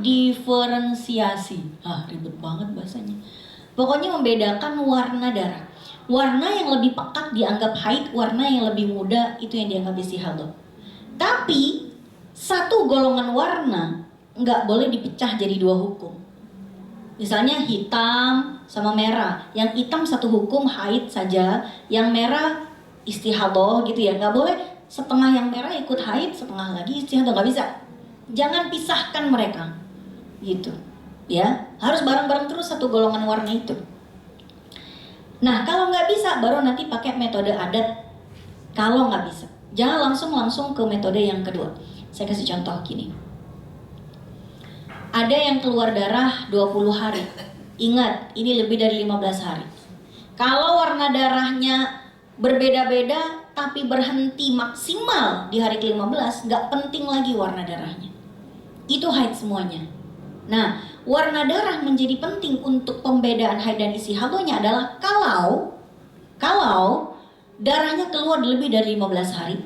diferensiasi. Ribet banget bahasanya. Pokoknya membedakan warna darah. Warna yang lebih pekat dianggap haid, warna yang lebih muda itu yang dianggap istihadah. Tapi satu golongan warna nggak boleh dipecah jadi dua hukum. Misalnya hitam sama merah. Yang hitam satu hukum haid saja, yang merah istihadah gitu ya. Nggak boleh setengah yang merah ikut haid, setengah lagi istihadah, nggak bisa. Jangan pisahkan mereka, gitu. Ya, harus bareng-bareng terus satu golongan warna itu. Nah, kalau nggak bisa, baru nanti pakai metode adat. Kalau nggak bisa, jangan langsung ke metode yang kedua. Saya kasih contoh gini. Ada yang keluar darah 20 hari. Ingat, ini lebih dari 15 hari. Kalau warna darahnya berbeda-beda, tapi berhenti maksimal di hari ke-15, nggak penting lagi warna darahnya. Itu haid semuanya. Nah, warna darah menjadi penting untuk pembedaan haid dan istihadahnya adalah kalau darahnya keluar lebih dari 15 hari.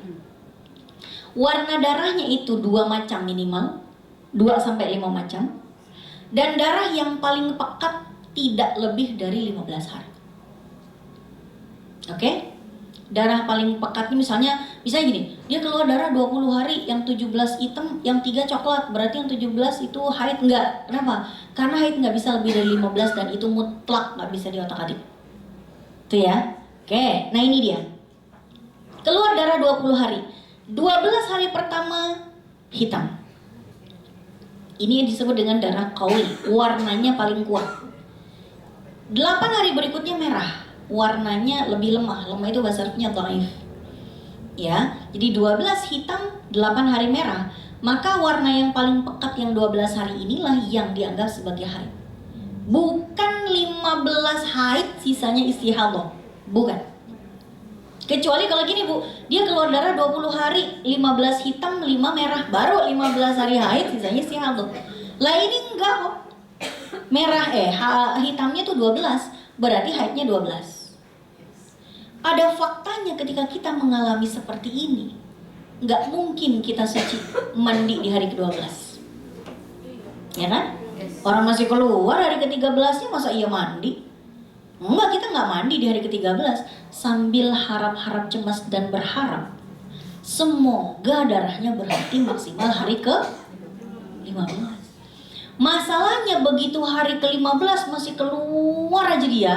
Warna darahnya itu 2 macam minimal, 2-5 macam. Dan darah yang paling pekat tidak lebih dari 15 hari. Oke? Darah paling pekatnya misalnya gini, dia keluar darah 20 hari, yang 17 hitam, yang 3 coklat, berarti yang 17 itu haid enggak. Kenapa? Karena haid nggak bisa lebih dari 15 dan itu mutlak nggak bisa diotak-atik. Itu ya. Oke, nah ini dia. Keluar darah 20 hari. 12 hari pertama hitam. Ini yang disebut dengan darah qawi, warnanya paling kuat. 8 hari berikutnya merah. Warnanya lebih lemah itu bahasa Arabnya dhaif. Ya, jadi 12 hitam, 8 hari merah. Maka warna yang paling pekat yang 12 hari inilah yang dianggap sebagai haid. Bukan 15 haid sisanya istihadah. Bukan. Kecuali kalau gini Bu, dia keluar darah 20 hari, 15 hitam, 5 merah, baru 15 hari haid sisanya istihadah. Lah ini enggak kok. Merah hitamnya tuh 12, berarti haidnya 12. Ada faktanya ketika kita mengalami seperti ini, nggak mungkin kita suci mandi di hari ke-12. Ya kan? Orang masih keluar hari ke-13-nya masa iya mandi? Enggak, kita nggak mandi di hari ke-13 sambil harap-harap cemas dan berharap semoga darahnya berhenti maksimal hari ke-15. Masalahnya begitu hari ke-15 masih keluar aja dia,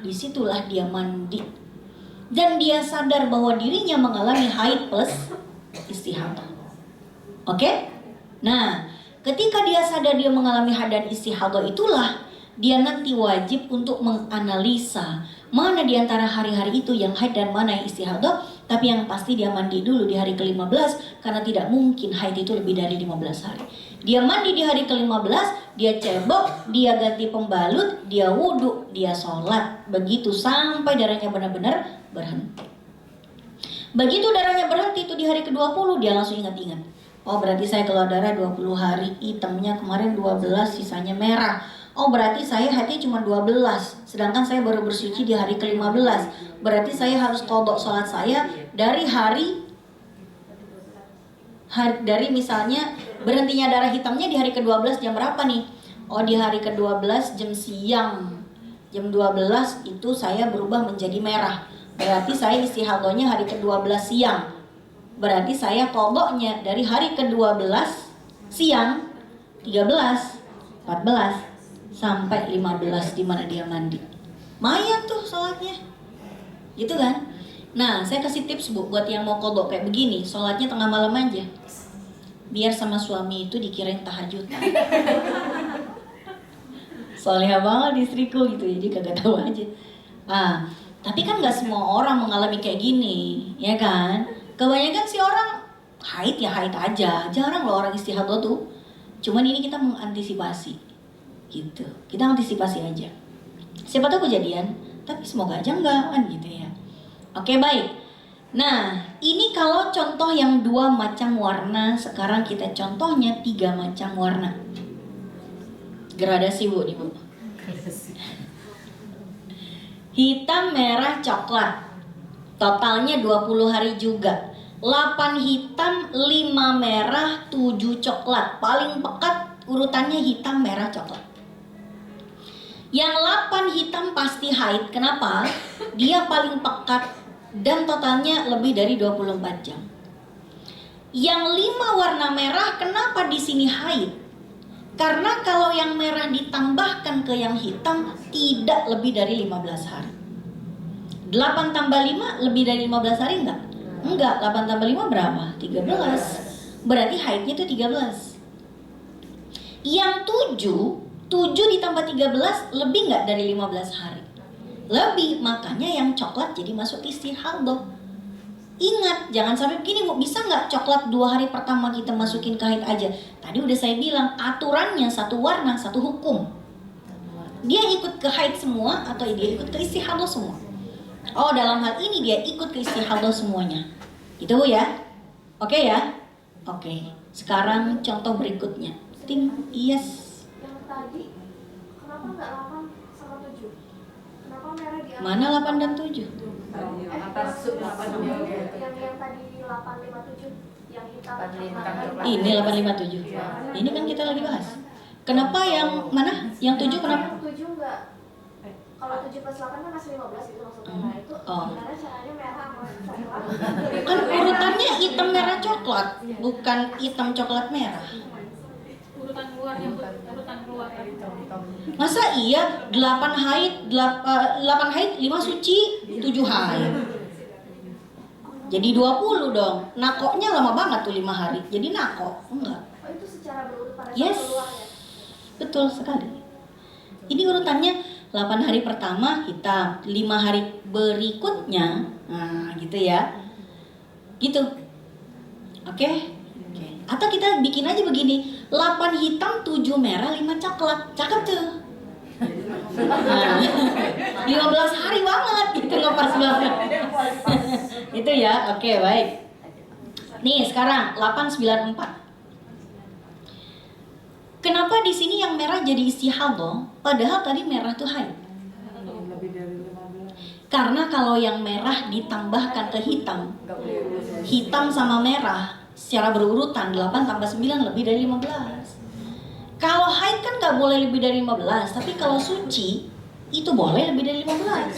disitulah dia mandi dan dia sadar bahwa dirinya mengalami haid plus istihadah. Oke? Nah, ketika dia sadar dia mengalami haid dan istihadah, itulah dia nanti wajib untuk menganalisa mana di antara hari-hari itu yang haid dan mana yang istihadah. Tapi yang pasti dia mandi dulu di hari ke-15, karena tidak mungkin haid itu lebih dari 15 hari. Dia mandi di hari ke-15, dia cebok, dia ganti pembalut, dia wudhu, dia sholat. Begitu sampai darahnya benar-benar berhenti. Begitu darahnya berhenti itu di hari ke-20, dia langsung ingat-ingat. Oh, berarti saya keluar darah 20 hari, hitamnya kemarin 12, sisanya merah. Oh, berarti saya haidnya cuma 12, sedangkan saya baru bersuci di hari ke-15. Berarti saya harus qadha sholat saya dari dari misalnya berhentinya darah hitamnya di hari ke-12 jam berapa nih? Oh, di hari ke-12 jam siang. Jam 12 itu saya berubah menjadi merah. Berarti saya istihadahnya hari ke-12 siang. Berarti saya qadhanya dari hari ke-12 siang, 13, 14 sampai 15 di mana dia mandi. Mayan tuh sholatnya. Gitu kan? Nah, saya kasih tips Bu buat yang mau qadha kayak begini, sholatnya tengah malam aja. Biar sama suami itu dikirain tahajud. Soalnya banget istriku gitu, jadi kagak tahu aja. Tapi kan nggak semua orang mengalami kayak gini, ya kan? Kebanyakan sih orang haid ya haid aja, jarang loh orang istihadah tuh. Cuman ini kita mengantisipasi, gitu. Kita antisipasi aja. Siapa tahu kejadian, tapi semoga aja enggak kan gitu ya. Oke, baik. Nah, ini kalau contoh yang 2 macam warna. Sekarang kita contohnya 3 macam warna. Gradasi Bu nih Bu. Hitam, merah, coklat. Totalnya 20 hari juga. 8 hitam, 5 merah, 7 coklat. Paling pekat urutannya hitam, merah, coklat. Yang 8 hitam pasti haid. Kenapa? Dia paling pekat dan totalnya lebih dari 24 jam. Yang 5 warna merah, kenapa di sini haid? Karena kalau yang merah ditambahkan ke yang hitam tidak lebih dari 15 hari. 8 tambah 5 lebih dari 15 hari enggak? Enggak, 8 tambah 5 berapa? 13. Berarti haidnya itu 13. Yang 7 ditambah 13 lebih enggak dari 15 hari? Lebih, makanya yang coklat jadi masuk istihadah. Ingat, jangan sampai begini, bisa nggak coklat 2 hari pertama kita masukin ke haid aja? Tadi udah saya bilang, aturannya satu warna, satu hukum. Dia ikut ke haid semua atau dia ikut ke istihadah semua? Oh, dalam hal ini dia ikut ke istihadah semuanya. Itu ya? Oke ya? Oke. Sekarang contoh berikutnya. Ting, yes. Yang tadi, kenapa nggak 8 sama 7? Kenapa merah di atas? Mana 8 dan 7? Atas 8 yang tadi 857 yang hitam. Ini 857. Ini kan kita lagi bahas. Kenapa yang mana? Yang 7 kenapa? Yang 7 enggak. Kalau 7 plus 8 kan masih 15 itu maksudnya. Nah, itu gimana caranya merah sama coklat? Kan urutannya hitam merah coklat, bukan hitam coklat merah. Urutan keluarnya, urutan keluar. Masa iya 8 haid, 8 haid, 5 suci, 7 haid. Jadi 20 dong. Nakoknya lama banget tuh 5 hari. Jadi nakok, enggak. Oh, itu secara berurut pada saat Yes. keluar ya? Betul sekali. Ini urutannya 8 hari pertama hitam, 5 hari berikutnya, nah gitu ya. Gitu. Oke? Oke. Atau kita bikin aja begini, 8 hitam, 7 merah, 5 coklat. Cakep tuh. Nah, 15 hari banget gitu, ngepas banget. Itu ya, oke baik. Nih sekarang 894. Kenapa di sini yang merah jadi istihadah, padahal tadi merah tuh haid? Lebih dari 15. Karena kalau yang merah ditambahkan ke hitam, hitam sama merah secara berurutan 8 tambah 9 lebih dari 15. Kalau haid kan nggak boleh lebih dari 15, tapi kalau suci itu boleh lebih dari 15.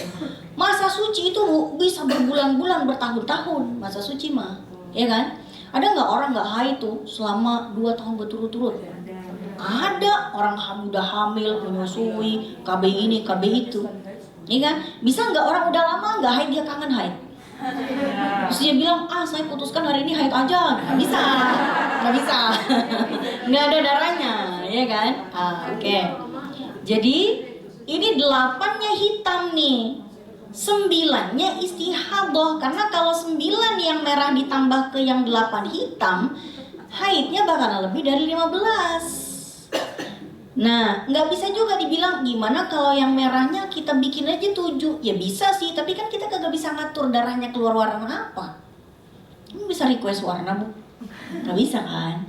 Masa suci itu bisa berbulan-bulan, bertahun-tahun masa suci mah, ya kan? Ada nggak orang nggak haid tuh selama 2 tahun berturut-turut? Ada orang udah hamil, menyusui, KB ini, KB itu, ya kan? Bisa nggak orang udah lama nggak haid dia kangen haid? Terus dia bilang, saya putuskan hari ini haid aja. Nggak bisa, nggak bisa, nggak ada darahnya, ya kan? Oke. Jadi ini 8-nya hitam nih, 9-nya istihadah. Karena kalau 9 yang merah ditambah ke yang 8 hitam, haidnya bakalan lebih dari 15. Nah, nggak bisa juga dibilang gimana kalau yang merahnya kita bikin aja 7. Ya bisa sih, tapi kan kita kagak bisa ngatur darahnya keluar warna apa. Kamu bisa request warna, Bu? Nggak bisa kan?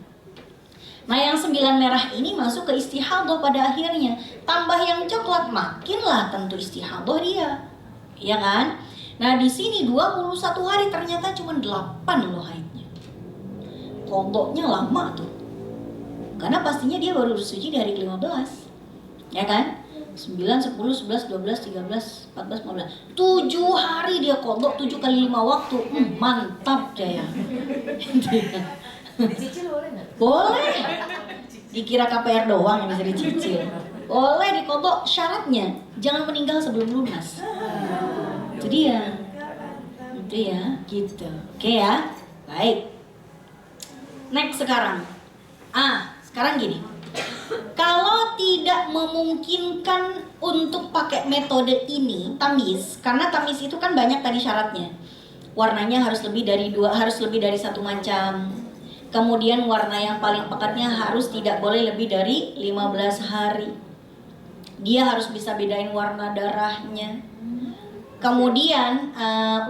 Nah, yang 9 merah ini masuk ke istihadah pada akhirnya. Tambah yang coklat, makinlah tentu istihadah dia. Iya kan? Nah, di sini 21 hari ternyata cuma 8 loh haidnya. Kodoknya lama tuh. Karena pastinya dia baru bersuci di hari ke-15. Ya kan? 9, 10, 11, 12, 13, 14, 15. 7 hari dia kodok, 7 kali 5 waktu. Mantap dia ya. Dicicil boleh nggak? Boleh. Dikira KPR doang yang bisa dicicil. Boleh dikodok, syaratnya jangan meninggal sebelum lunas. Itu dia. Itu ya, gitu. Oke ya. Baik. Next sekarang. Sekarang gini. Kalau tidak memungkinkan untuk pakai metode ini, tamis, karena tamis itu kan banyak tadi syaratnya. Warnanya harus lebih dari 2, harus lebih dari 1 macam. Kemudian warna yang paling pekatnya harus tidak boleh lebih dari 15 hari. Dia harus bisa bedain warna darahnya. Kemudian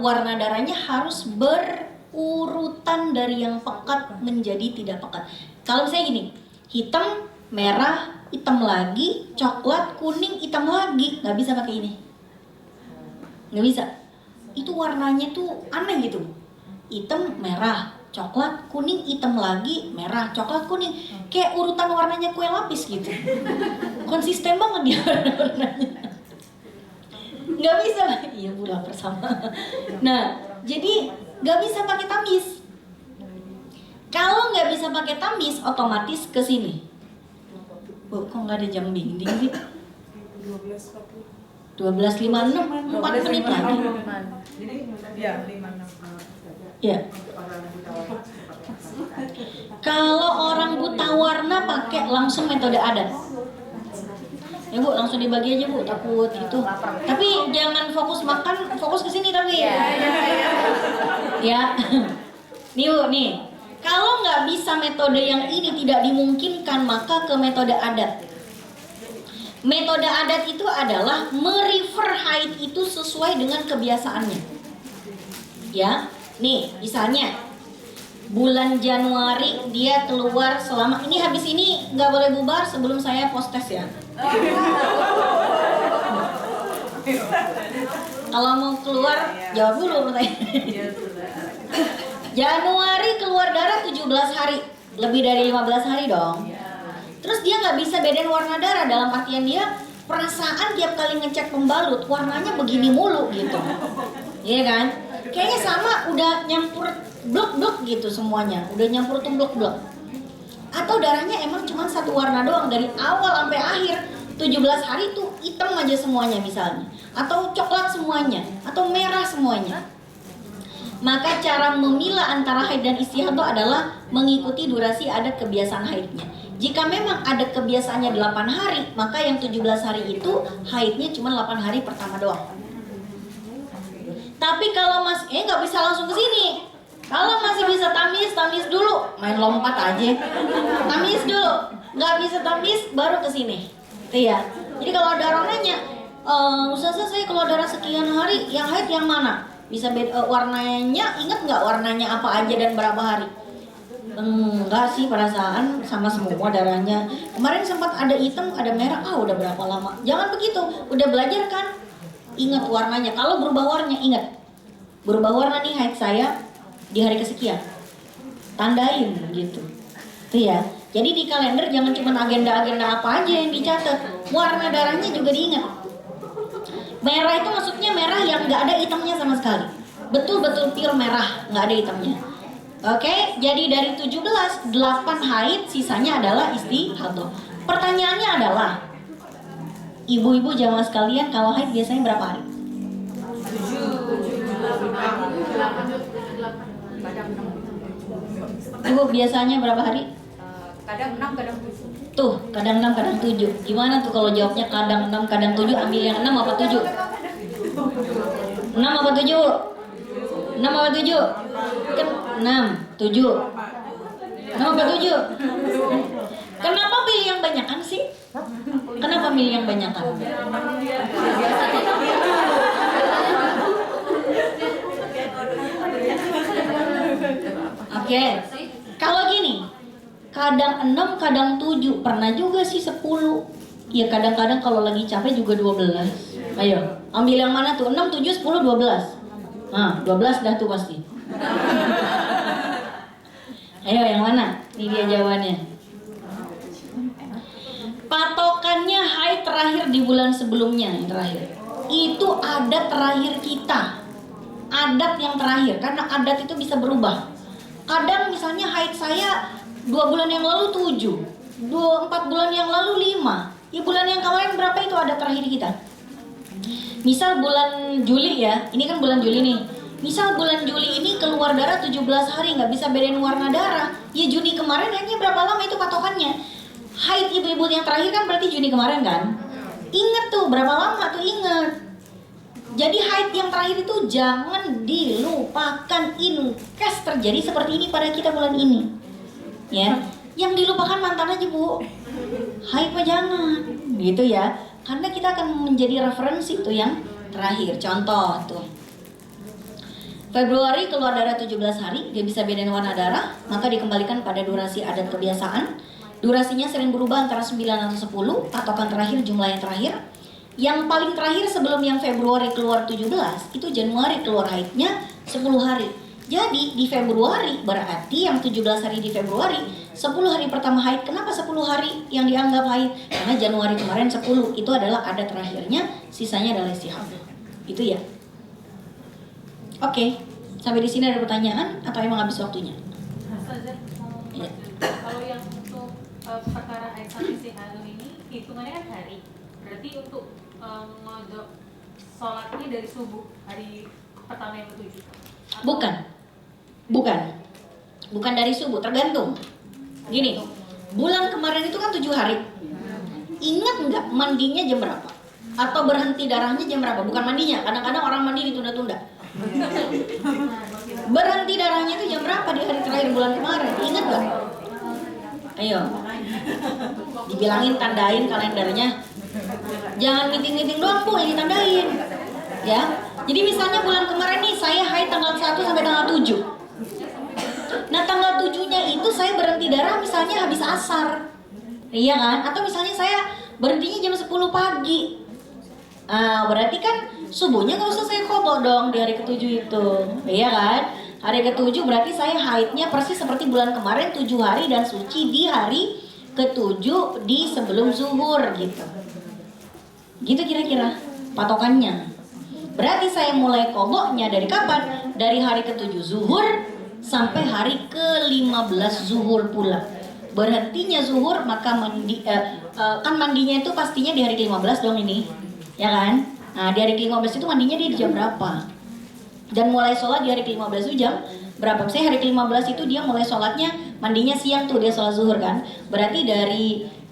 warna darahnya harus berurutan dari yang pekat menjadi tidak pekat. Kalau misalnya gini, hitam, merah, hitam lagi, coklat, kuning, hitam lagi, nggak bisa pakai ini. Nggak bisa. Itu warnanya tuh aneh gitu. Hitam, merah, coklat, kuning, hitam lagi, merah, coklat, kuning. Kayak urutan warnanya kue lapis gitu. Konsisten banget dia warnanya. Nggak bisa, iya Bu lapar sama. Nah, jadi nggak bisa pakai tamis. Kalau nggak bisa pakai tamis, otomatis ke sini. Bu, kok nggak ada jam dinding sih? 12.56, 4 menit lagi. Jadi ya 5-6. Ya. Kalau orang buta warna pakai langsung metode adat. Ya Bu, langsung dibagi aja Bu, takut itu. Tapi jangan fokus makan, fokus ke sini tapi. Ya. Nih Bu, nih. Kalau nggak bisa metode yang ini tidak dimungkinkan, maka ke metode adat. Metode adat itu adalah merefer haid itu sesuai dengan kebiasaannya. Ya, nih misalnya bulan Januari dia keluar selama ini, habis ini nggak boleh bubar sebelum saya post tes ya. Kalau mau keluar jawab dulu pertanyaan. Januari keluar darah 17 hari, lebih dari 15 hari dong. Terus dia nggak bisa bedain warna darah, dalam artian dia perasaan tiap kali ngecek pembalut warnanya begini mulu gitu. Iya kan? Kayaknya sama, udah nyampur blok-blok gitu semuanya, udah nyampur tuh blok-blok. Atau darahnya emang cuma satu warna doang dari awal sampai akhir, 17 hari tuh hitam aja semuanya misalnya, atau coklat semuanya, atau merah semuanya. Maka cara memilah antara haid dan istihadah adalah mengikuti durasi adat kebiasaan haidnya. Jika memang ada kebiasaannya 8 hari, maka yang 17 hari itu haidnya cuma 8 hari pertama doang. Tapi kalau nggak bisa langsung ke sini. Kalau masih bisa tamis dulu, main lompat aja. Tamis dulu, nggak bisa tamis baru ke sini. Iya. Jadi kalau ada orang nanya, Ustazah saya kalau darah sekian hari, yang haid yang mana? Bisa beda warnanya, ingat nggak warnanya apa aja dan berapa hari? Enggak sih, perasaan sama semua darahnya. Kemarin sempat ada hitam, ada merah, udah berapa lama? Jangan begitu, udah belajar kan? Ingat warnanya. Kalau berubah warna, ingat. Berubah warna nih haid saya di hari kesekian. Tandain gitu. Itu ya. Jadi di kalender jangan cuma agenda-agenda apa aja yang dicatat. Warna darahnya juga diingat. Merah itu maksudnya merah yang nggak ada hitamnya sama sekali. Betul-betul pure merah, nggak ada hitamnya. Oke, jadi dari 17, 8 haid, sisanya adalah istihadah. Pertanyaannya adalah, ibu-ibu jamaah sekalian, kalau haid biasanya berapa hari? 7. Ibu biasanya berapa hari? Kadang 6, kadang 7. Tuh, kadang 6, kadang 7. Gimana tuh kalau jawabnya kadang 6, kadang 7, ambil yang 6 apa 7? 6 apa 7? 6 apa 7? Kan 6, 7. 6 apa 7? Kenapa pilih yang banyakan sih? Kenapa pilih yang banyakan? Oke. Kalau gini, kadang 6, kadang 7, pernah juga sih 10. Ya kadang-kadang kalau lagi capek juga 12. Ayo, ambil yang mana tuh? 6, 7, 10, 12. Nah, 12 dah tuh pasti. Ayo, yang mana? Ini dia jawabannya. Patokannya haid terakhir di bulan sebelumnya, yang terakhir. Itu adat terakhir kita. Adat yang terakhir, karena adat itu bisa berubah. Kadang misalnya haid saya 2 bulan yang lalu 7, 4 bulan yang lalu 5. Ya bulan yang kemarin berapa itu adat terakhir kita? Misal bulan Juli ya, ini kan bulan Juli nih. Misal bulan Juli ini keluar darah 17 hari, nggak bisa bedain warna darah. Ya Juni kemarin haidnya berapa lama itu patokannya? Haid ibu-ibu yang terakhir kan berarti Juni kemarin kan? Ingat tuh berapa lama tuh, ingat. Jadi haid yang terakhir itu jangan dilupakan, in case terjadi seperti ini pada kita bulan ini. Ya, yang dilupakan mantan aja Bu. Haid mah jangan, gitu ya. Karena kita akan menjadi referensi tuh yang terakhir. Contoh tuh. Februari keluar darah 17 hari, dia bisa bedain warna darah, maka dikembalikan pada durasi adat kebiasaan. Durasinya sering berubah antara 9 atau 10, patokan terakhir jumlah yang terakhir. Yang paling terakhir sebelum yang Februari keluar 17, itu Januari keluar haidnya 10 hari. Jadi di Februari berarti yang 17 hari di Februari 10 hari pertama haid. Kenapa 10 hari yang dianggap haid? Karena Januari kemarin 10 itu adalah adat terakhirnya, sisanya adalah istihadah. Itu ya. Oke, sampai di sini ada pertanyaan atau emang habis waktunya? Ya. Kalau yang untuk perkara haid sama istihadah ini hitungannya kan hari. Berarti untuk ngodok sholatnya dari subuh hari pertama yang ke-7. Bukan dari subuh, tergantung. Gini, bulan kemarin itu kan 7 hari. Ingat nggak mandinya jam berapa? Atau berhenti darahnya jam berapa? Bukan mandinya, kadang-kadang orang mandi ditunda-tunda. Berhenti darahnya itu jam berapa di hari terakhir bulan kemarin? Ingat nggak? Ayo, dibilangin tandain kalendernya. Jangan ngiting-ngiting doang Bu, ini tandain. Ya, jadi misalnya bulan kemarin nih saya haid tanggal 1 sampai tanggal 7. Nah tanggal 7-nya itu saya berhenti darah misalnya habis asar. Iya kan? Atau misalnya saya berhentinya jam 10 pagi. Berarti kan subuhnya nggak usah saya qadha dong di hari ke-7 itu. Iya kan? Hari ke-7 berarti saya haidnya persis seperti bulan kemarin 7 hari dan suci di hari ke-7 di sebelum zuhur gitu. Gitu kira-kira patokannya. Berarti saya mulai qadhanya dari kapan? Dari hari ke-7 zuhur sampai hari ke-15 zuhur pula. Berhentinya zuhur maka mandi kan mandinya itu pastinya di hari ke-15 dong ini. Ya kan? Nah, di hari ke-15 itu mandinya dia di jam berapa? Dan mulai sholat di hari ke-15 itu jam berapa? Misalnya hari ke-15 itu dia mulai sholatnya mandinya siang tuh dia sholat zuhur kan. Berarti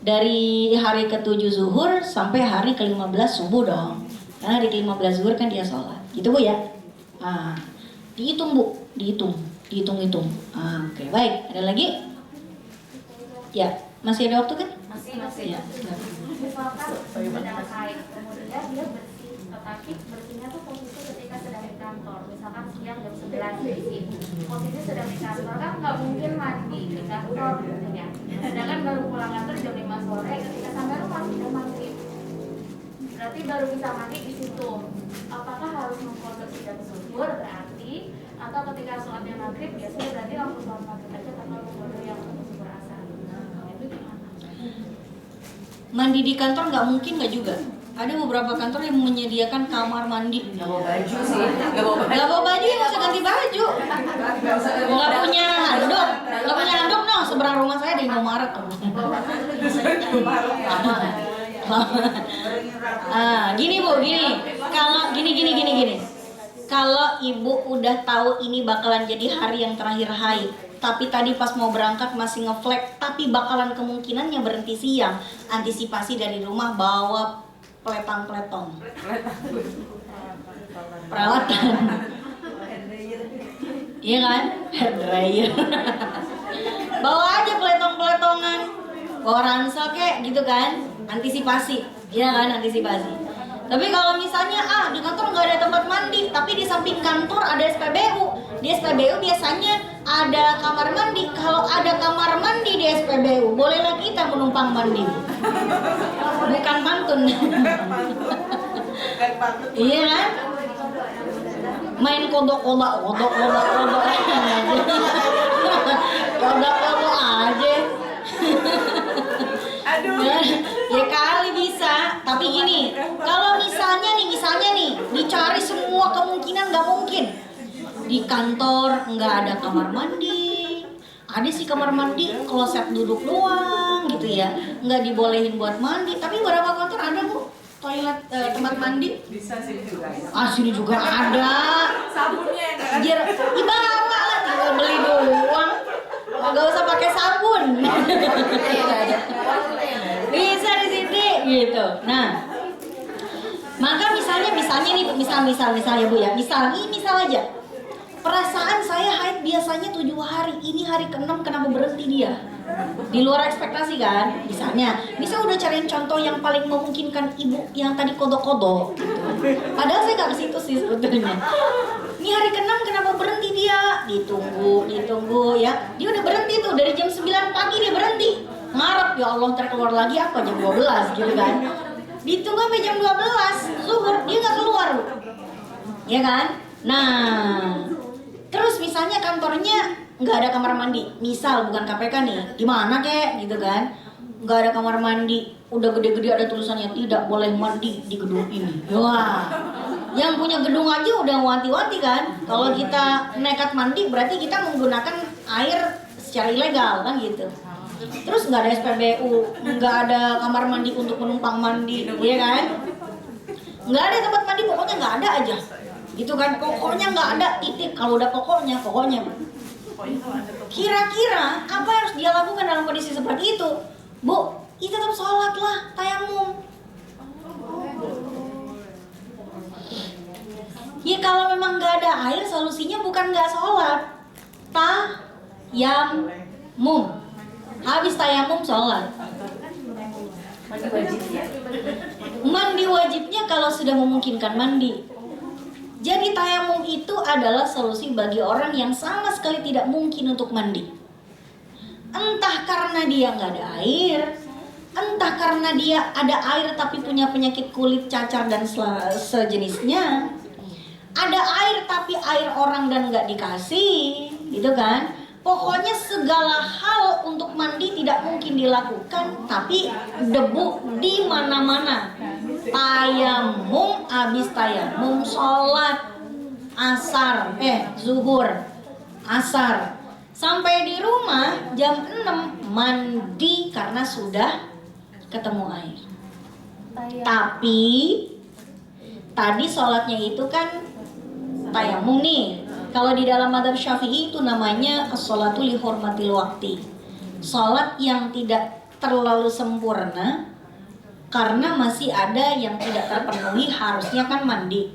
dari hari ke-7 zuhur sampai hari ke-15 subuh dong. Karena hari ke-15 zuhur kan dia sholat. Gitu Bu ya? Dihitung Bu, dihitung-hitung. Oke, baik. Ada lagi? Ya, masih ada waktu kan? Masih. Ya. Misalkan sedang haid, kemudian dia bersih, tetapi bersihnya tuh posisi ketika sedang di kantor. Misalkan siang jam 11 bersih, posisi sedang di kantor kan nggak mungkin mandi di kantor gitu ya. Sedangkan baru pulang kantor jam 5 sore, ketika sampai rumah sudah maghrib. Berarti baru bisa mandi di situ. Apakah harus mengkodok sidang zuhur berarti? Atau ketika sholatnya maghrib biasanya berarti langsung sholat maghrib aja tanpa mengkodok yang zuhur asar. Itu gimana? Mandi di kantor nggak mungkin nggak juga. Ada beberapa kantor yang menyediakan kamar mandi. Nggak bawa baju sih. Nggak bawa baju ya nggak usah ganti baju. Nggak punya handuk. No. Seberang rumah saya ada Indomaret. Gini Bu, gini. Kalau gini. Kalau ibu udah tahu ini bakalan jadi hari yang terakhir haid, tapi tadi pas mau berangkat masih ngeflag, tapi bakalan kemungkinannya berhenti siang, antisipasi dari rumah bawa peletang-peletong, perawatan, iya kan, hair dryer, bawa aja peletong-peletongan, bawa ransel kek gitu kan, antisipasi, iya kan, antisipasi. Tapi kalau misalnya di kantor nggak ada tempat mandi, tapi di samping kantor ada SPBU. Di SPBU biasanya ada kamar mandi. Kalau ada kamar mandi di SPBU, bolehlah kita menumpang mandi. Bukan pantun. Iya kan? Main kodok-kodok aja. Aduh. Ya kali bisa, tapi gini, kalau misalnya nih, dicari semua kemungkinan nggak mungkin. Di kantor nggak ada kamar mandi, ada sih kamar mandi, kloset duduk doang gitu ya, nggak dibolehin buat mandi. Tapi beberapa kantor ada Bu, toilet tempat mandi. Bisa sih juga. Sini juga ada. Sabunnya enak. Biar dibawa lah, tinggal beli doang. Nggak usah pakai sabun. Bisa di sini gitu. Nah, maka misalnya nih, misal ya Bu ya, misal aja. Perasaan saya haid biasanya 7 hari, ini hari ke-6 kenapa berhenti dia? Di luar ekspektasi kan? Misalnya udah cariin contoh yang paling memungkinkan ibu yang tadi kodok-kodok gitu. Padahal saya nggak ke situ sih sebetulnya. Ini hari ke-6 kenapa berhenti dia? Ditunggu ya. Dia udah berhenti tuh dari jam 9 pagi dia berhenti. Ngarep ya Allah ntar keluar lagi apa jam 12 gitu kan. Ditunggu sampai jam 12 zuhur dia nggak keluar. Ya kan? Nah, Terus misalnya kantornya nggak ada kamar mandi, misal bukan KPK nih, gimana kek gitu kan? Nggak ada kamar mandi, udah gede-gede ada tulisannya tidak boleh mandi di gedung ini. Wah, yang punya gedung aja udah wanti-wanti kan? Kalau kita nekat mandi berarti kita menggunakan air secara ilegal kan gitu. Terus nggak ada SPBU, nggak ada kamar mandi untuk penumpang mandi, ya kan? Nggak ada tempat mandi, pokoknya nggak ada aja. Gitu kan, pokoknya nggak ada, titik. Kalau udah pokoknya. Kira-kira apa yang harus dia lakukan dalam kondisi seperti itu? Bu, itu tetap sholat lah, tayamum. Ya kalau memang nggak ada air, solusinya bukan nggak sholat, tayamum. Habis tayamum sholat. Mandi wajibnya kalau sudah memungkinkan mandi. Jadi tayamum itu adalah solusi bagi orang yang sama sekali tidak mungkin untuk mandi. Entah karena dia nggak ada air, entah karena dia ada air tapi punya penyakit kulit cacar dan sejenisnya. Ada air tapi air orang dan nggak dikasih, gitu kan? Pokoknya segala hal untuk mandi tidak mungkin dilakukan, tapi debu di mana-mana. Tayamum, abis tayamum sholat asar, zuhur, asar. Sampai di rumah jam 6 mandi karena sudah ketemu air. Tapi tadi sholatnya itu kan tayamum nih. Kalau di dalam madzhab Syafi'i itu namanya as-sholatu li hurmatil waqti. Sholat yang tidak terlalu sempurna karena masih ada yang tidak terpenuhi, harusnya kan mandi.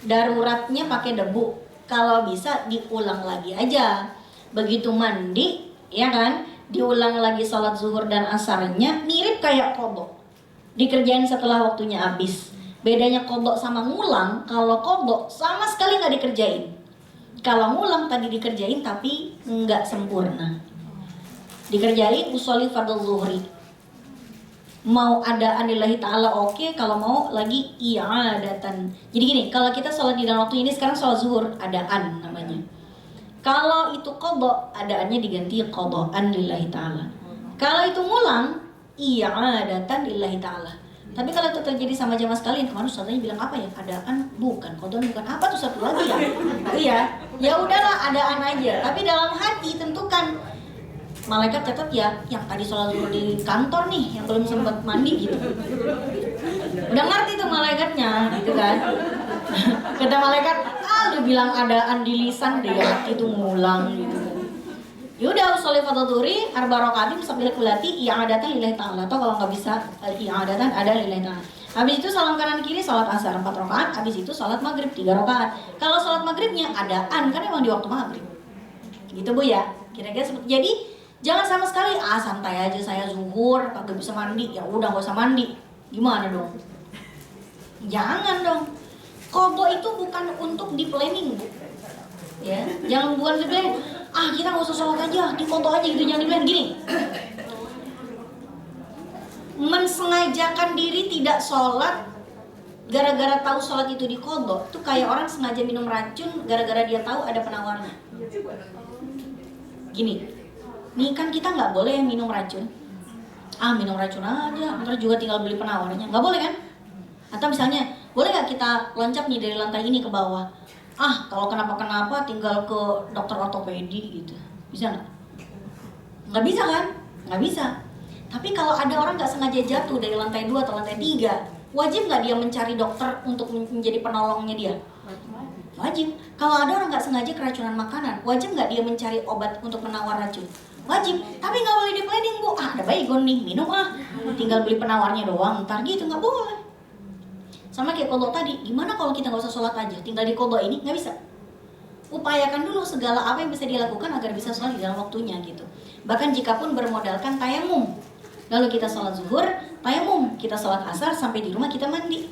Daruratnya pakai debu. Kalau bisa diulang lagi aja. Begitu mandi, ya kan? Diulang lagi sholat zuhur dan asarnya, mirip kayak qadha. Dikerjain setelah waktunya habis. Bedanya qadha sama ngulang, kalau qadha sama sekali nggak dikerjain. Kalau ngulang tadi dikerjain tapi nggak sempurna. Dikerjain usolli fardhu zuhri. Mau ada anillahi ta'ala oke, kalau mau lagi i'adatan. Jadi gini, kalau kita sholat di dalam waktu ini sekarang sholat zuhur, adaan namanya. Kalau itu qadha, adaannya diganti qadhaan lillahi ta'ala. Kalau itu ngulang, i'adatan lillahi ta'ala. Tapi kalau itu terjadi sama jamaah sekalian, kemarin ustaznya bilang apa ya? Adaan bukan, qadhaan bukan. Apa tuh satu lagi ya? Iya, ya udahlah adaan aja. Tapi dalam hati tentukan, malaikat catat ya, yang tadi sholat zuhur di kantor nih, yang belum sempat mandi gitu. Udah ngerti tuh malaikatnya, gitu kan? Kata malaikat, lu bilang adaan di lisan deh, hati tuh ngulang gitu. Yaudah, usolli fardhu zuhri arba rakaatin sambil kulati i'adatan lillahi ta'ala. Atau kalau nggak bisa i'adatan ada lillahi ta'ala. Habis itu salam kanan kiri sholat asar 4 rakaat, habis itu sholat maghrib 3 rakaat. Kalau sholat maghribnya adaan kan emang di waktu maghrib. Gitu Bu ya. Kira-kira seperti. Jadi jangan sama sekali santai aja saya zuhur, kagak bisa mandi. Ya udah nggak usah mandi. Gimana dong? Jangan dong. Qadha itu bukan untuk di planning, Bu. Ya, jangan bukan di planning. Kita nggak usah sholat aja, di foto aja gitu, jangan di planning gini. Mensengajakan diri tidak sholat gara-gara tahu sholat itu di qadha, itu kayak orang sengaja minum racun gara-gara dia tahu ada penawarnya. Gini, nih kan kita nggak boleh minum racun. Minum racun aja, ntar juga tinggal beli penawarnya, nggak boleh kan? Atau misalnya, boleh nggak kita loncat nih dari lantai ini ke bawah? Kalau kenapa-kenapa tinggal ke dokter ortopedi gitu, bisa nggak? Nggak bisa kan? Nggak bisa. Tapi kalau ada orang nggak sengaja jatuh dari lantai 2 atau lantai 3, wajib nggak dia mencari dokter untuk menjadi penolongnya dia? Wajib. Kalau ada orang nggak sengaja keracunan makanan, wajib nggak dia mencari obat untuk menawar racun? Wajib. Tapi nggak boleh di planning, Bu. Ada baygon nih, minum tinggal beli penawarnya doang, ntar gitu, nggak boleh. Sama kayak qadha tadi, gimana kalau kita nggak usah sholat aja, tinggal di qadha ini? Nggak bisa. Upayakan dulu segala apa yang bisa dilakukan agar bisa sholat di dalam waktunya gitu. Bahkan jika pun bermodalkan tayamum, lalu kita sholat zuhur, tayamum, kita sholat asar, sampai di rumah kita mandi.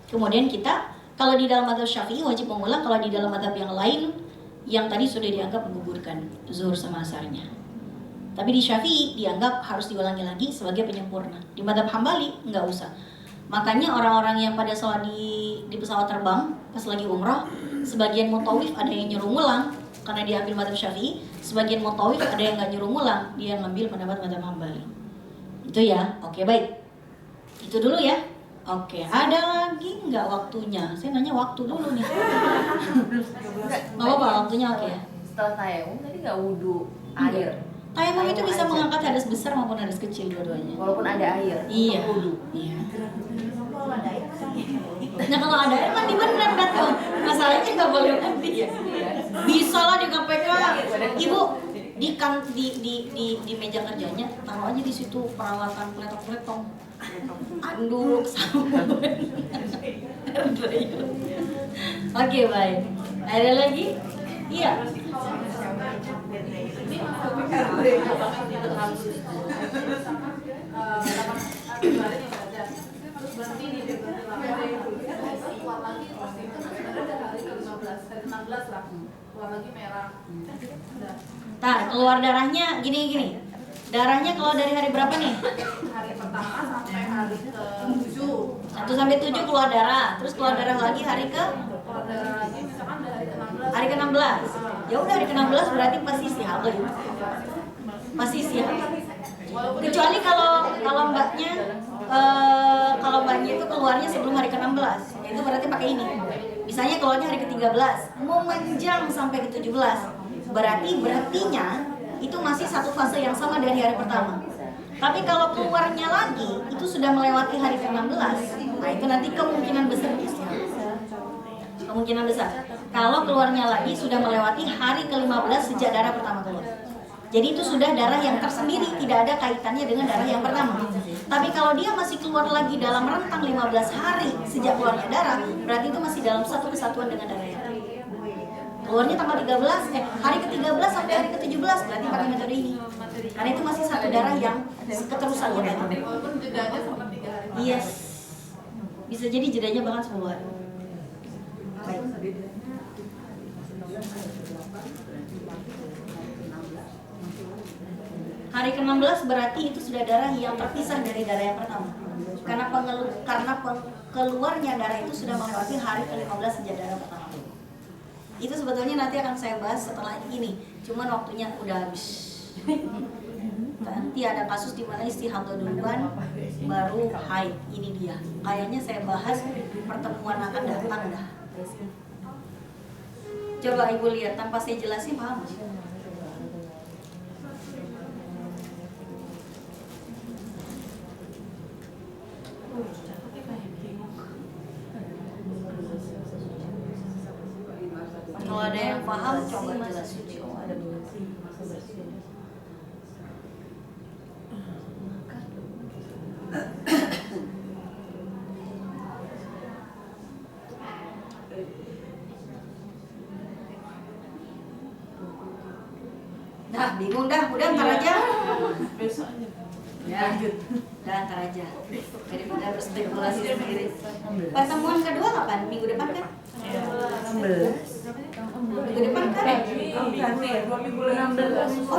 Kemudian kita, kalau di dalam madzhab Syafi'i wajib mengulang, kalau di dalam madzhab yang lain, yang tadi sudah dianggap menggugurkan zuhur sama asarnya. Tapi di Syafi'i dianggap harus diulangi lagi sebagai penyempurna. Di madzhab Hambali nggak usah. Makanya orang-orang yang pada sholat di pesawat terbang pas lagi umroh, sebagian mutawif ada yang nyuruh ngulang, karena dia ambil madzhab Syafi'i. Sebagian mutawif ada yang nggak nyuruh ngulang, dia ngambil pendapat madzhab Hambali. Itu ya, oke baik. Itu dulu ya. Oke, ada lagi nggak waktunya? Saya nanya waktu dulu nih. Nggak apa-apa, waktunya oke ya. Setelah tayamum tadi nggak wudhu air. Tayamum itu bisa aja. mengangkat hadas besar maupun hadas kecil dua-duanya. Walaupun ada air. Iya. Wudhu. Iya. Nah kalau ada air mandi bener dah tuh. Masalahnya nggak boleh mandi ya. Bisa lah di KPK. Ibu di meja kerjanya taruh aja di situ peralatan peletong-peletong, anduk, sabun. Oke baik. Ada lagi? Iya. Nah, keluar darahnya gini. Darahnya keluar dari hari berapa nih? Hari pertama sampai hari ke-7. 1 sampai 7 keluar darah. Terus keluar darah lagi hari ke? Keluar darah lagi misalkan dari ke-16. Hari ke-16. Ya udah hari ke-16 berarti pasti istihadah ya. Pasti istihadah. Kecuali kalau mbaknya kalau mbaknya itu keluarnya sebelum hari ke-16. Itu berarti pakai ini. Misalnya keluarnya hari ke-13, memanjang sampai ke-17. Berartinya itu masih satu fase yang sama dari hari pertama. Tapi kalau keluarnya lagi itu sudah melewati hari ke-16, nah itu nanti kemungkinan besar istihadah. Kemungkinan besar. Kalau keluarnya lagi sudah melewati hari ke-15 sejak darah pertama keluar. Jadi itu sudah darah yang tersendiri, tidak ada kaitannya dengan darah yang pertama. Tapi kalau dia masih keluar lagi dalam rentang 15 hari sejak keluarnya darah, berarti itu masih dalam satu kesatuan dengan darah yang pertama. Keluarnya tanggal 13, hari ke-13 sampai hari ke-17 berarti pakai metode ini. Karena itu masih satu darah yang keterusannya. Walaupun jedanya sampai 3 hari. Yes. Bisa jadi jedanya bahkan 10 hari. Baik. Hari ke-16 berarti itu sudah darah yang terpisah dari darah yang pertama. Karena keluarnya darah itu sudah melewati hari ke-15 sejak darah pertama. Itu sebetulnya nanti akan saya bahas setelah ini. Cuman waktunya udah habis. Nanti ada kasus di mana istihadah duluan baru haid. Ini dia. Kayaknya saya bahas pertemuan akan datang dah. Coba ibu lihat tanpa saya jelasin paham? Kalau ada yang paham coba jelasin. Dah bingung dah, udah ntar aja. Ya, udah ntar aja. Daripada berspekulasi sendiri. Pertemuan kedua kapan? Minggu depan kan? Minggu depan kan? Oh,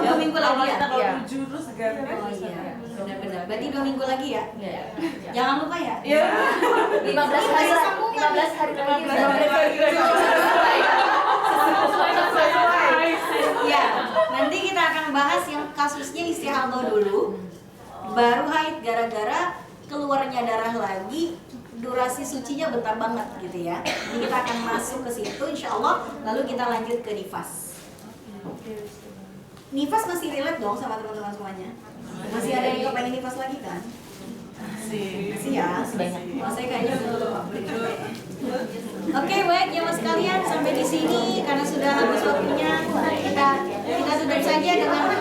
2 minggu lagi ya? Iya. Oh iya, benar-benar. Berarti 2 minggu lagi ya? Jangan lupa ya? 15 hari lagi. Ya, nanti kita akan bahas yang kasusnya istihadah dulu, baru haid gara-gara keluarnya darah lagi, durasi sucinya bentar banget gitu ya. Jadi kita akan masuk ke situ insya Allah, lalu kita lanjut ke nifas. Nifas masih relate dong sama teman-teman semuanya? Masih ada yang kepengen nifas lagi kan? Masih ya? Masih kayaknya belum. Oke, baik jamaah sekalian, sampai di sini karena sudah habis waktunya kita tutup saja dengan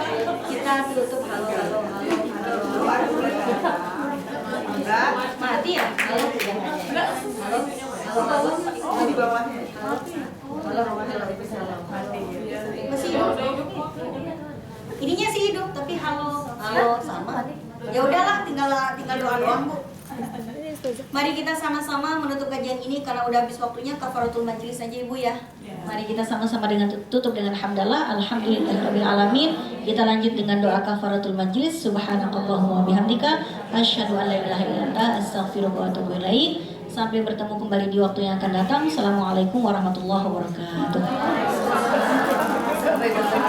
kita tutup halo. Mati ya? Halo. Masih hidup. Ininya sih hidup tapi halo sama. Ya udahlah, tinggal doa doang Bu. Mari kita sama-sama menutup kajian ini karena udah habis waktunya kafaratul majlis aja Ibu ya. Mari kita sama-sama dengan tutup dengan hamdalah, alhamdulillahirabbil alamin. Kita lanjut dengan doa kafaratul majlis. Subhanakallahumma bihamdika asyhadu an la ilaha illa anta astaghfiruka wa atubu ilaik. Sampai bertemu kembali di waktu yang akan datang. Assalamualaikum warahmatullahi wabarakatuh. sampai